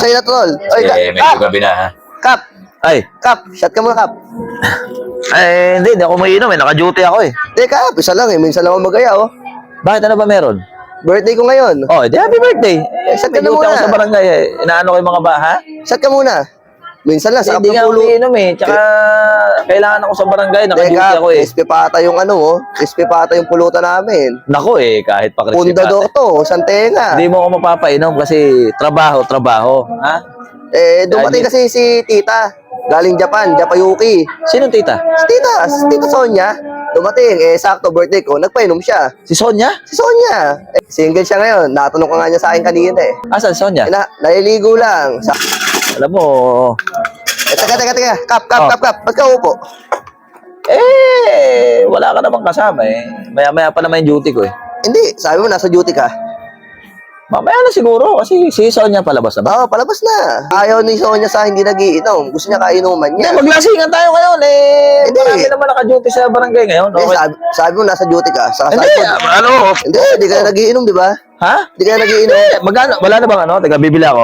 sa'yo na, tol. Oy, medyo gabi na, ha? Kap! Ay, Kap! Shot ka muna, Kap. hindi ako mainom eh. Naka-duty ako eh. Hindi, Kap. Isa lang eh. Minsan lang ako magaya, oh. Bakit ano ba meron? Birthday ko ngayon. Oh, di happy birthday. Shot ka May na duty ako muna. sa barangay eh. Inaano ko yung mga ha? Shot ka muna. Minsan lang, sa Hindi nga ako kapulo. mainom eh. Tsaka kailangan ako sa barangay. Naka-duty Kap, ako eh. crispy pata yung ano, oh. Crispy pata yung pulutan namin. Nako eh, kahit pa crispy Pundador pata. to, santenga. Hindi mo ako mapapainom kasi trabaho. Ha? Dumating kasi si tita. Galing Japan, Japayuki. Sinong tita? Si tita Sonia. Dumating, sakto birthday ko, nagpainom siya. Si Sonia? Si Sonia. Single siya ngayon. Natanong ka nga niya sa akin kanina eh. Asan Sonia? Naliligo lang. Alam mo, Teka. Kap. Ba't ka upo? wala ka namang kasama eh. Maya-maya pa naman yung duty ko eh. Hindi, sabi mo nasa duty ka. Mamaya na siguro kasi si Sonia palabas na ba? Oo, palabas na. Ayaw ni Sonia sa hindi nagiinom. Gusto niya kainuman Hindi, niya. maglasingan tayo ngayon eh. Hindi. Marami naman naka-duty sa barangay ngayon. Hindi, Okay. sabi mo nasa duty ka. Saka Hindi, sabi mo, hindi ka na nagiinom, di ba? Ha? Hindi ka na nagiinom. Magkano? Wala na bang ano? Teka, bibili ako.